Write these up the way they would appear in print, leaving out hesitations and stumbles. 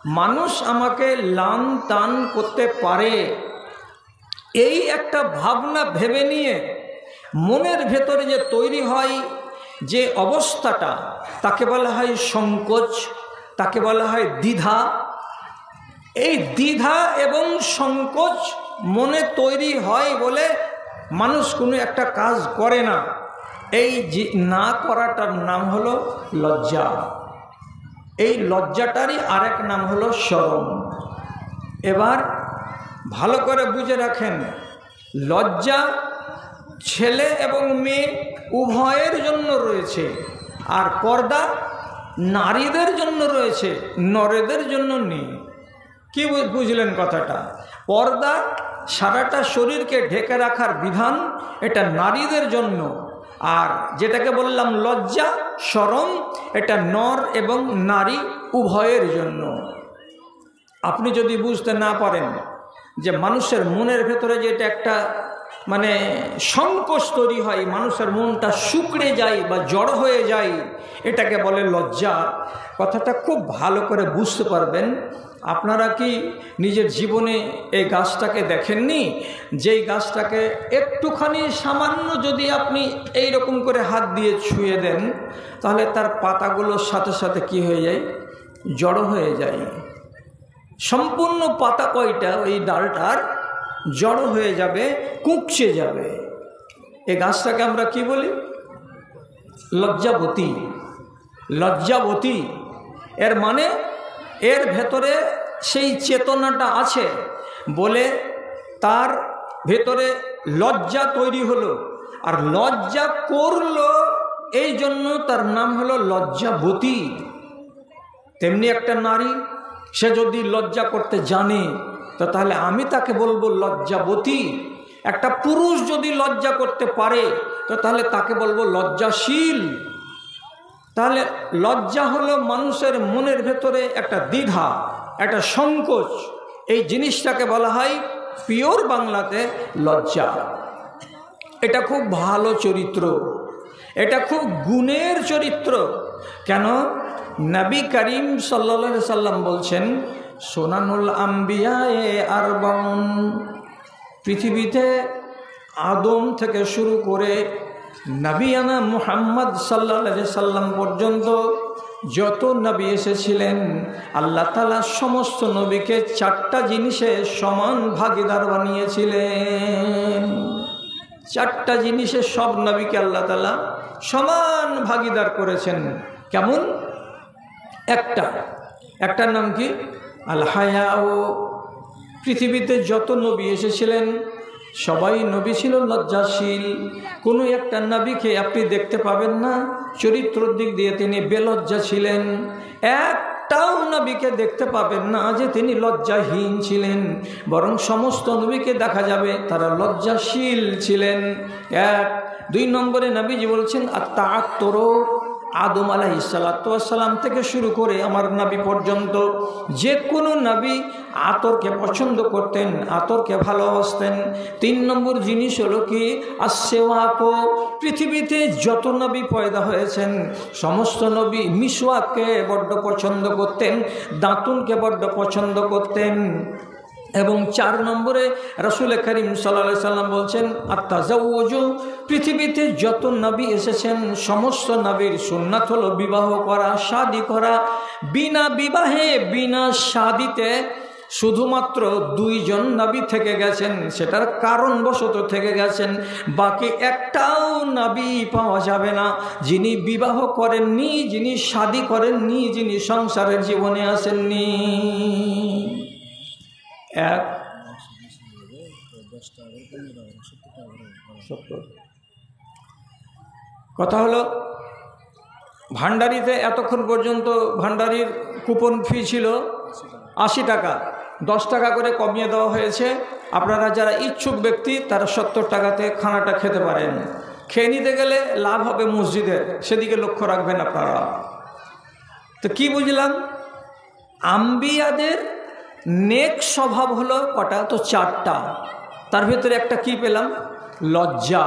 মানুষ আমাকে লান তান করতে পারে, এই একটা ভাবনা ভেবে নিয়ে মনের ভেতরে যে তৈরি হয় যে অবস্থাটা, তাকে বলা হয় সংকোচ, তাকে বলা হয় দ্বিধা। এই দ্বিধা এবং সংকোচ মনে তৈরি হয় বলে মানুষ কোনো একটা কাজ করে না। এই না করাটার নাম হলো লজ্জা। এই লজ্জাটারই আরেক নাম হলো শরম। এবার ভালো করে বুঝে রাখেন, লজ্জা ছেলে এবং মেয়ে উভয়ের জন্য রয়েছে, আর পর্দা নারীদের জন্য রয়েছে, নরেদের জন্য নেই। কি বুঝলেন কথাটা? পর্দা সারাটা শরীরকে ঢেকে রাখার বিধান, এটা নারীদের জন্য। আর যেটাকে বললাম লজ্জা, শরম, এটা নর এবং নারী উভয়ের জন্য। আপনি যদি বুঝতে না পারেন যে মানুষের মনের ভেতরে যে এটা একটা মানে সংকোচ তৈরি হয়, মানুষের মনটা শুকড়ে যায় বা জড় হয়ে যায়, এটাকে বলে লজ্জা। কথাটা খুব ভালো করে বুঝতে পারবেন। আপনারা কি নিজের জীবনে এই গাছটাকে দেখেননি? যেই গাছটাকে একটুখানি সামান্য যদি আপনি এই রকম করে হাত দিয়ে ছুঁয়ে দেন, তাহলে তার পাতাগুলোর সাথে সাথে কি হয়ে যায়? জড়ো হয়ে যায়। সম্পূর্ণ পাতা কয়টা ওই ডালটার জড়ো হয়ে যাবে, কুঁকছে যাবে। এই গাছটাকে আমরা কি বলি? লজ্জাবতী। লজ্জাবতী এর মানে এর ভেতরে সেই চেতনাটা আছে বলে তার ভেতরে লজ্জা তৈরি হলো, আর লজ্জা করলো, এই জন্য তার নাম হলো লজ্জাবতী। তেমনি একটা নারী, সে যদি লজ্জা করতে জানে তো তাহলে আমি তাকে বলবো লজ্জাবতী। একটা পুরুষ যদি লজ্জা করতে পারে তো তাহলে তাকে বলবো লজ্জাশীল। তাহলে লজ্জা হলো মানুষের মনের ভেতরে একটা দ্বিধা, একটা সংকোচ। এই জিনিসটাকে বলা হয় পিওর বাংলাতে লজ্জা। এটা খুব ভালো চরিত্র, এটা খুব গুণের চরিত্র। কেন? নবী করিম সাল্লাল্লাহু আলাইহি সাল্লাম বলছেন, সুনানুল আম্বিয়ায়ে আরবাউন, পৃথিবীতে আদম থেকে শুরু করে নবিয়ানা মুহাম্মদ সাল্লাল্লাহু আলাইহি সাল্লাম পর্যন্ত যত নবী এসেছিলেন, আল্লাহ তাআলা সমস্ত নবীকে চারটা জিনিসে সমান ভাগীদার বানিয়েছিলেন। চারটা জিনিসে সব নবীকে আল্লাহ তাআলা সমান ভাগীদার করেছেন। কেমন? একটার নাম কি? আল হায়াউ। পৃথিবীতে যত নবী এসেছিলেন সবাই নবী ছিল লজ্জাশীল। কোনো একটা নবীকে আপনি দেখতে পাবেন না চরিত্রের দিক দিয়ে তিনি বেলজ্জা ছিলেন। একটাও নবীকে দেখতে পাবেন না যে তিনি লজ্জাহীন ছিলেন, বরং সমস্ত নবীকে দেখা যাবে তারা লজ্জাশীল ছিলেন। এক। দুই নম্বরে নবীজি বলছেন আত-তাআত্তুর। আদম আলাইহিসসালাম থেকে শুরু করে আমার নবী পর্যন্ত যে কোনো নবী আতরকে পছন্দ করতেন, আতরকে ভালোবাসতেন। তিন নম্বর জিনিস হলো কি? আসওয়াক। পৃথিবীতে যত নবী পয়দা হয়েছেন সমস্ত নবী মিসওয়াককে বড্ড পছন্দ করতেন, দাঁতুনকে বড্ড পছন্দ করতেন। এবং চার নম্বরে রাসূল করিম সাল্লাল্লাহু আলাইহি সাল্লাম বলছেন আত-তাযাওযুজ। পৃথিবীতে যত নবী এসেছেন সমস্ত নবীর সুন্নাত হলো বিবাহ করা, শাদী করা। বিনা বিবাহে বিনা শাদীতে শুধুমাত্র দুইজন নবী থেকে গেছেন, সেটার কারণবশত থেকে গেছেন। বাকি একটাও নবী পাওয়া যাবে না যিনি বিবাহ করেননি, যিনি শাদী করেননি, যিনি সংসারের জীবনে আসেননি। এক। কথা হলো ভান্ডারিতে এতক্ষণ পর্যন্ত ভান্ডারির কুপন ফি ছিল 80 টাকা, 10 টাকা করে কমিয়ে দেওয়া হয়েছে। আপনারা যারা ইচ্ছুক ব্যক্তি তারা 70 টাকাতে খানাটা খেতে পারেন। খেয়ে নিতে গেলে লাভ হবে মসজিদের, সেদিকে লক্ষ্য রাখবেন আপনারা। তো কি বুঝলাম? আম্বিয়াদের নেক স্বভাব হলো কটা? তো 4টা। তার ভিতরে একটা কি পেলাম? লজ্জা।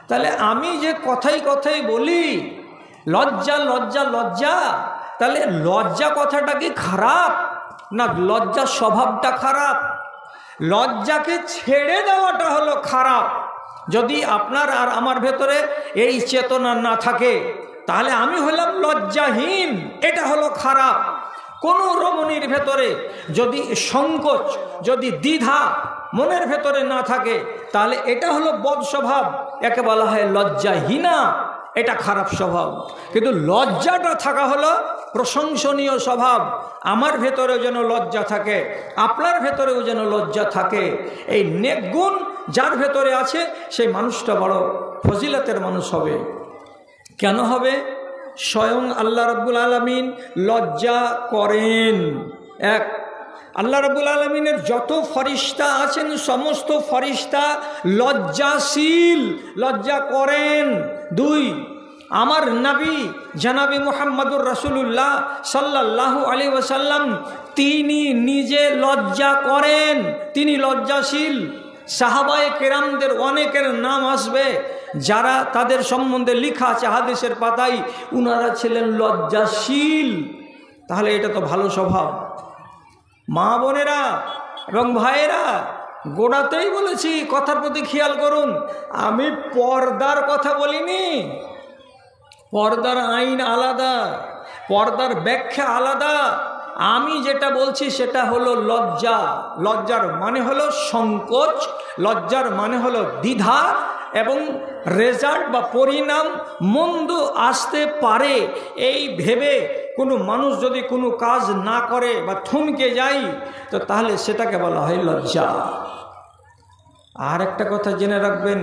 তাহলে আমি যে কথাই কথাই বলি লজ্জা লজ্জা লজ্জা, তাহলে লজ্জা কথাটা কি খারাপ, না লজ্জার স্বভাবটা খারাপ? লজ্জাকে ছেড়ে দেওয়াটা হলো খারাপ। যদি আপনার আর আমার ভেতরে এই চেতনা না থাকে তাহলে আমি হলাম লজ্জাহীন, এটা হলো খারাপ। কোনো রমণীর ভেতরে যদি সংকোচ, যদি দ্বিধা মনের ভেতরে না থাকে তাহলে এটা হলো বদ স্বভাব, একে বলা হয় লজ্জাহীনা, এটা খারাপ স্বভাব। কিন্তু লজ্জাটা থাকা হলো প্রশংসনীয় স্বভাব। আমার ভেতরেও যেন লজ্জা থাকে, আপনার ভেতরেও যেন লজ্জা থাকে। এই নেক গুণ যার ভেতরে আছে সেই মানুষটা বড় ফজিলতের মানুষ হবে। কেন হবে? স্বয়ং আল্লাহ রাব্বুল আলামিন লজ্জা করেন। এক, আল্লাহ রাব্বুল আলামিনের যত ফরিস্তা আছেন সমস্ত ফরিস্তা লজ্জাশীল, লজ্জা করেন। দুই, আমার নবী জনাবি মুহাম্মদুর রাসূলুল্লাহ সাল্লাল্লাহু আলাইহি ওয়াসাল্লাম তিনি নিজে লজ্জা করেন, তিনি লজ্জাশীল। সাহাবায়ে কেরামদের অনেকের নাম আসবে যারা তাদের সম্বন্ধে লেখা আছে হাদিসের পাতায়, উনারা ছিলেন লজ্জাশীল। তাহলে এটা তো ভালো স্বভাব। মা বোনেরা এবং ভাইয়েরা, গোড়াতেই বলেছি, কথার প্রতি খেয়াল করুন, আমি পর্দার কথা বলিনি। পর্দার আইন আলাদা, পর্দার ব্যাখ্যা আলাদা। আমি যেটা বলছি সেটা হলো লজ্জা। লজ্জার মানে হলো সংকোচ, লজ্জার মানে হলো দ্বিধা, এবং রেজাল্ট বা পরিণাম মন্দ আসতে পারে এই ভেবে কোনো মানুষ যদি কোনো কাজ না করে বা থমকে যায় তো তাহলে সেটাকে বলা হয় লজ্জা। আর একটা কথা জেনে রাখবেন,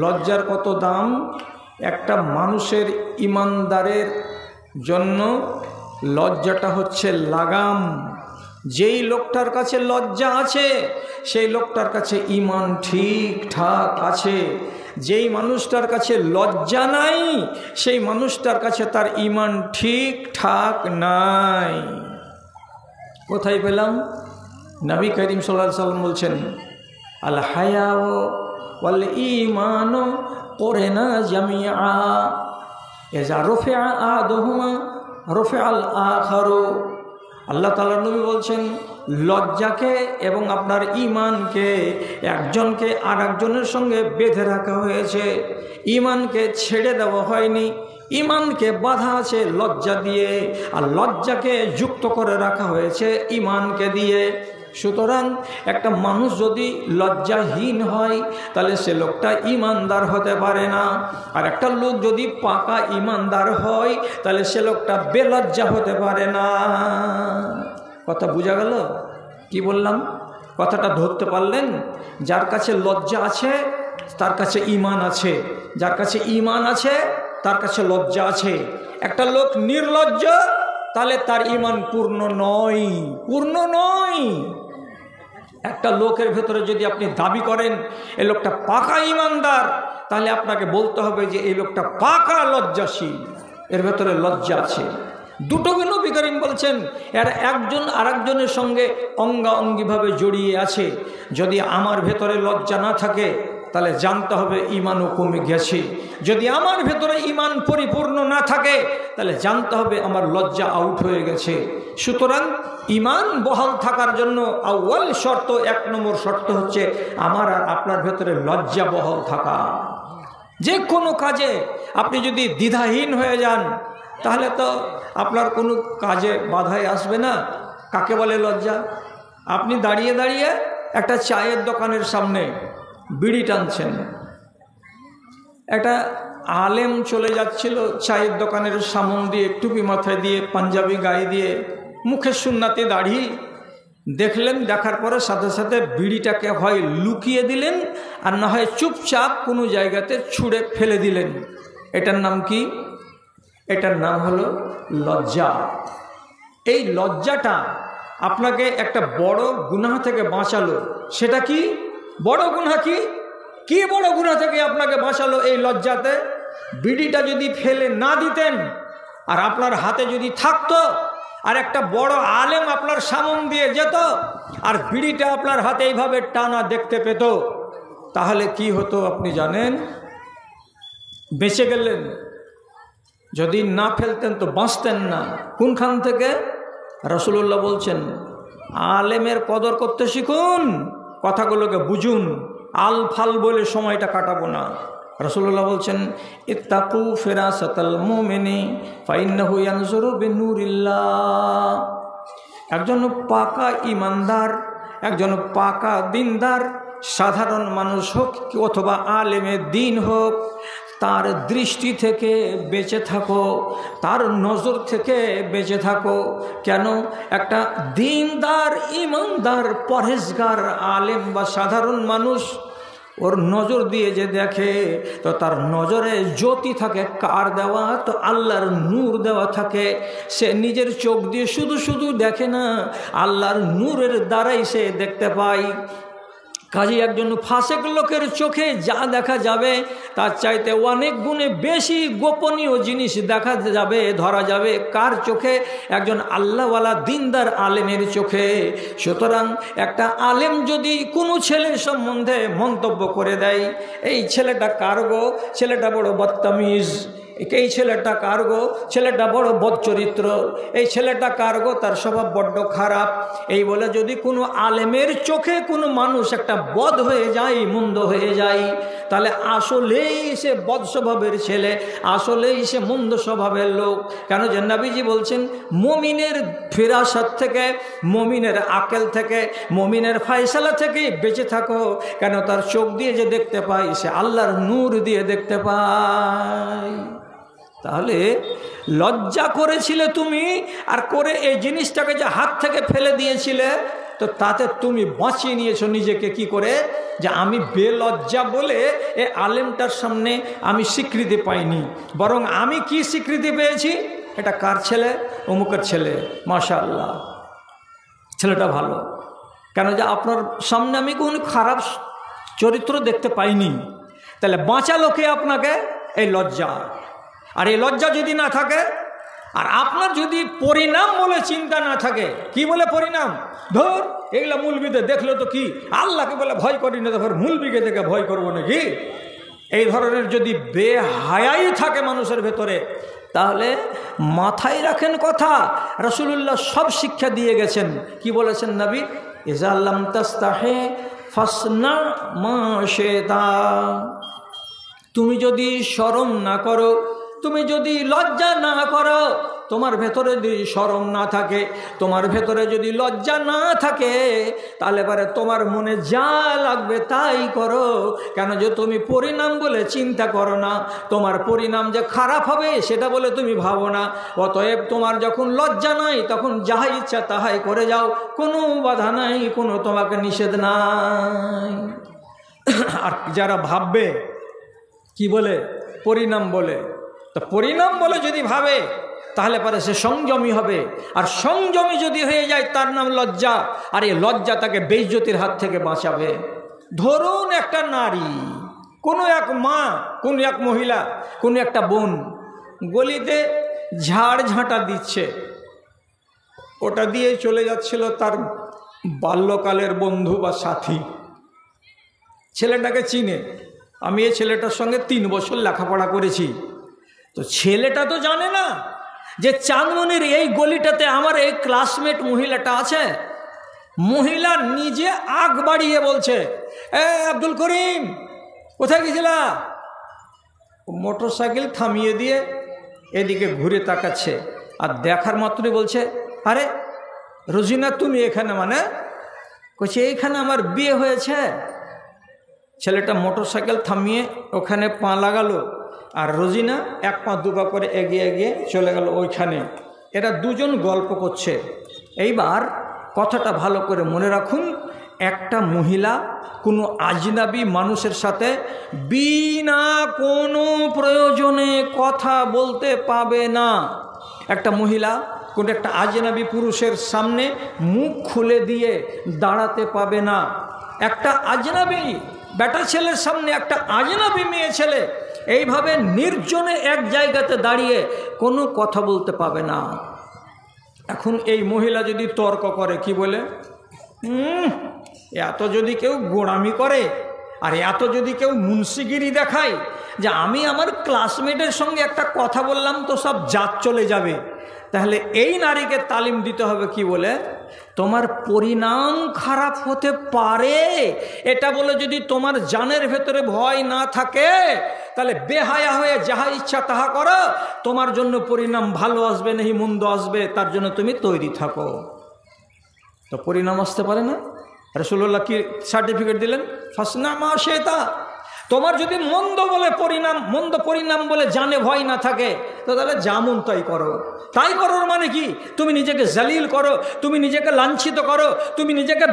লজ্জার কত দাম। একটা মানুষের ইমানদারের জন্য লজ্জাটা হচ্ছে লাগাম। যেই লোকটার কাছে লজ্জা আছে সেই লোকটার কাছে ঈমান ঠিকঠাক আছে। যেই মানুষটার কাছে লজ্জা নাই সেই মানুষটার কাছে তার ঈমান ঠিকঠাক নাই। কোথায় পেলাম? নবী করিম সাল্লাল্লাহু আলাইহি ওয়াসাল্লাম বলছেন, আল হায়াউ ওয়াল ঈমানু কুরনা জামিআ ইযা রুফিআ আহাদুহুমা রুফিআল আখারু। আল্লাহ তাআলা নবী বলছেন, লজ্জাকে এবং আপনার ঈমানকে একজনকে আর একজনের সঙ্গে বেঁধে রাখা হয়েছে, ঈমানকে ছেড়ে দেওয়া হয়নি। ঈমানকে বাঁধা আছে লজ্জা দিয়ে, আর লজ্জাকে যুক্ত করে রাখা হয়েছে ঈমানকে দিয়ে। সুতরাং একটা মানুষ যদি লজ্জাহীন হয় তাহলে সে লোকটা ঈমানদার হতে পারে না। আর একটা লোক যদি পাকা ঈমানদার হয় তাহলে সে লোকটা বেলজ্জা হতে পারে না। কথা বোঝা গেল? কি বললাম? কথাটা ধরতে পারলেন? যার কাছে লজ্জা আছে তার কাছে ঈমান আছে, যার কাছে ঈমান আছে তার কাছে লজ্জা আছে। একটা লোক নির্লজ্জ তাহলে তার ঈমান পূর্ণ নয়, পূর্ণ নয়। একটা লোকের ভেতরে যদি আপনি দাবি করেন এই লোকটা পাকা ঈমানদার, তাহলে আপনাকে বলতে হবে যে এই লোকটা পাকা লজ্জাশীল, এর ভেতরে লজ্জা আছে। দুটোকে নবী করিম বলছেন এর একজন আরেকজনের সঙ্গে অঙ্গাঅঙ্গিভাবে জড়িয়ে আছে। যদি আমার ভেতরে লজ্জা না থাকে তাহলে জানতে হবে ঈমানও কমে গেছে। যদি আমার ভেতরে ঈমান পরিপূর্ণ না থাকে তাহলে জানতে হবে আমার লজ্জা আউট হয়ে গেছে। সুতরাং ঈমান বহাল থাকার জন্য আউয়াল শর্ত, 1 নম্বর শর্ত হচ্ছে আমার আর আপনার ভেতরে লজ্জা বহাল থাকা। যে কোনো কাজে আপনি যদি দ্বিধাহীন হয়ে যান তাহলে তো আপনার কোনো কাজে বাধাই আসবে না। কাকে বলে লজ্জা? আপনি দাঁড়িয়ে দাঁড়িয়ে একটা চায়ের দোকানের সামনে বিড়ি টানছেন, একটা আলেম চলে যাচ্ছিল চায়ের দোকানের সামন দিয়ে, টুপি মাথায় দিয়ে, পাঞ্জাবি গায়ে দিয়ে, মুখে সুন্নাতি দাড়ি, দেখলেন, দেখার পরে সাথে সাথে বিড়িটাকে হয় লুকিয়ে দিলেন আর না হয় চুপচাপ কোনো জায়গাতে ছুঁড়ে ফেলে দিলেন। এটার নাম কি? এটার নাম হলো লজ্জা। এই লজ্জাটা আপনাকে একটা বড় গুনাহ থেকে বাঁচালো। সেটা কি? বড় গুনাহ কি? কি বড় গুনাহ থেকে আপনাকে বাঁচালো এই লজ্জাতে? বিড়িটা যদি ফেলে না দিতেন আর আপনার হাতে যদি থাকতো আর একটা বড় আলেম আপনার সামন দিয়ে যেত আর বিড়িটা আপনার হাতে এইভাবে টানা দেখতে পেত, তাহলে কি হতো আপনি জানেন? বেঁচে গেলেন। যদি না ফেলতেন তো বাঁচতেন না। কোনখান থেকে? রাসূলুল্লাহ বলছেন আলেমের কদর করতে শিখুন, কথাগুলোকে বুঝুন, আল ফাল বলে সময়টা কাটাবো না। রাসূলুল্লাহ বলছেন ইত্তাকু ফিরাসাতাল মুমিনি ফাইন্নাহু ইয়ানজুরু বিনুরিল্লাহ। একজন পাকা ইমানদার, একজন পাকা দিনদার, সাধারণ মানুষ হোক অথবা আলেমে দিন হোক, তার দৃষ্টি থেকে বেঁচে থাকো, তার নজর থেকে বেঁচে থাকো। কেন? একটা দিনদার, ইমানদার, পরহেজগার আলেম বা সাধারণ মানুষ ওর নজর দিয়ে যে দেখে তো তার নজরে জ্যোতি থাকে। কার দেওয়া? তো আল্লাহর নূর দেওয়া থাকে। সে নিজের চোখ দিয়ে শুধু শুধু দেখে না, আল্লাহর নূরের দ্বারাই সে দেখতে পায়। কাজে একজন ফাসেক লোকের চোখে যা দেখা যাবে তার চাইতে অনেক গুণে বেশি গোপনীয় জিনিস দেখা যাবে, ধরা যাবে। কার চোখে? একজন আল্লাহওয়ালা দিনদার আলেমের চোখে। সুতরাং একটা আলেম যদি কোনো ছেলে সম্বন্ধে মন্তব্য করে দেয়, এই ছেলেটা কার গো, ছেলেটা বড় বদতামিজ, এই ছেলেটা কার গো, ছেলেটা বড় বদচরিত্র, এই ছেলেটা কার গো, তার স্বভাব বড্ড খারাপ, এই বলে যদি কোনো আলেমের চোখে কোনো মানুষ একটা বদ হয়ে যায়, মন্দ হয়ে যায়, তাহলে আসলেই সে বদ স্বভাবের ছেলে, আসলেই সে মন্দ স্বভাবের লোক। কেন? যে নবীজি বলছেন মুমিনের ফিরাসাত থেকে, মুমিনের আকেল থেকে, মুমিনের ফয়সালা থেকে বেঁচে থাকো। কেন? তার চোখ দিয়ে যে দেখতে পায় সে আল্লাহর নূর দিয়ে দেখতে পায়। তাহলে লজ্জা করেছিলে তুমি, আর করে এই জিনিসটাকে যে হাত থেকে ফেলে দিয়েছিলে, তো তাতে তুমি বাঁচিয়ে নিয়েছো নিজেকে। কি করে? যে আমি বেলজ্জা বলে এ আলেমটার সামনে আমি স্বীকৃতি পাইনি, বরং আমি কি স্বীকৃতি পেয়েছি? এটা কার ছেলে? অমুকের ছেলে, মাশাআল্লাহ, ছেলেটা ভালো। কেন? যে আপনার সামনে আমি কোনো খারাপ চরিত্র দেখতে পাইনি। তাহলে বাঁচালো কে আপনাকে? এই লজ্জা। আর এই লজ্জা যদি না থাকে, আর আপনার যদি পরিণাম বলে চিন্তা না থাকে, কি বলে পরিণাম? ধর এগুলা মুলবিতে দেখলো তো কি, আল্লাহকে বলে ভয় করি না, ধর মুলবিকে দেখে ভয় করবো নাকি? এই ধরনের যদি বেহায়াই থাকে মানুষের ভেতরে, তাহলে মাথায় রাখেন কথা। রাসূলুল্লাহ সব শিক্ষা দিয়ে গেছেন। কি বলেছেন নবী? ইজা লাম তাস্তাহি ফাসনা মা শিতা। তুমি যদি শরম না করো, তুমি যদি লজ্জা না করো, তোমার ভেতরে যদি শরম না থাকে, তোমার ভেতরে যদি লজ্জা না থাকে, তাহলে পরে তোমার মনে যা লাগবে তাই করো। কেন? যে তুমি পরিণাম বলে চিন্তা করো না, তোমার পরিণাম যে খারাপ হবে সেটা বলে তুমি ভাবো না। অতএব তোমার যখন লজ্জা নাই, তখন যাহা ইচ্ছা তাহাই করে যাও, কোনো বাধা নাই, কোনো তোমাকে নিষেধ নাই। আর যারা ভাববে কি বলে? পরিণাম বলে। তো পরিণাম বলে যদি ভাবে, তাহলে পরে সে সংযমী হবে। আর সংযমী যদি হয়ে যায়, তার নাম লজ্জা। আর এই লজ্জা তাকে বেইজ্জতির হাত থেকে বাঁচাবে। ধরুন একটা নারী, কোনো এক মা, কোনো এক মহিলা, কোনো একটা বোন গলিতে ঝাড় ঝাঁটা দিচ্ছে, ওটা দিয়ে চলে যাচ্ছিল তার বাল্যকালের বন্ধু বা সাথী। ছেলেটাকে চিনে, আমি এই ছেলেটার সঙ্গে 3 বছর লেখাপড়া করেছি। তো ছেলেটা তো জানে না যে চাঁদমনির এই গলিটাতে আমার এই ক্লাসমেট মহিলাটা আছে। মহিলা নিজে আগ বাড়িয়ে বলছে, এ আব্দুল করিম, কোথায় গেছিলা? মোটর সাইকেল থামিয়ে দিয়ে এদিকে ঘুরে তাকাচ্ছে, আর দেখার মাত্রই বলছে, আরে রোজিনা তুমি এখানে? মানে কইছে এইখানে আমার বিয়ে হয়েছে। ছেলেটা মোটর সাইকেল থামিয়ে ওখানে পা লাগালো, আর রোজিনা 1 পা 2 পা করে এগিয়ে এগিয়ে চলে গেল ওইখানে। এরা দুজন গল্প করছে। এইবার কথাটা ভালো করে মনে রাখুন, একটা মহিলা কোনো আজনাবী মানুষের সাথে বিনা কোনো প্রয়োজনে কথা বলতে পাবে না। একটা মহিলা কোনো একটা আজনাবী পুরুষের সামনে মুখ খুলে দিয়ে দাঁড়াতে পাবে না। একটা আজনাবী বেটা ছেলের সামনে একটা আজনাবী মেয়ে ছেলে এইভাবে নির্জনে এক জায়গাতে দাঁড়িয়ে কোনো কথা বলতে পাবে না। এখন এই মহিলা যদি তর্ক করে, কি বলে, এত যদি কেউ গোঁড়ামি করে আর এত যদি কেউ মুন্সিগিরি দেখায় যে আমি আমার ক্লাসমেটের সঙ্গে একটা কথা বললাম তো সব জাত চলে যাবে, তাহলে এই নারীকে তালিম দিতে হবে কি বলে, তোমার পরিণাম খারাপ হতে পারে এটা বলে যদি তোমার জানের ভেতরে ভয় না থাকে, তাহলে বেহায়া হয়ে যাহা ইচ্ছা তাহা করো, তোমার জন্য পরিণাম ভালো আসবে নাকি মন্দ আসবে তার জন্য তুমি তৈরি থাকো। তো পরিণাম আসতে পারে না? রাসূলুল্লাহ কি সার্টিফিকেট দিলেন? ফাসনা মা শেতা। তোমার যদি মন্দ পরিণাম বলে জানে ভয় না থাকে, তো তাহলে যেমন তাই করো। তাই করোর মানে কি? তুমি নিজেকে জালিল করো, তুমি নিজেকে লাঞ্ছিত করো, তুমি নিজেকে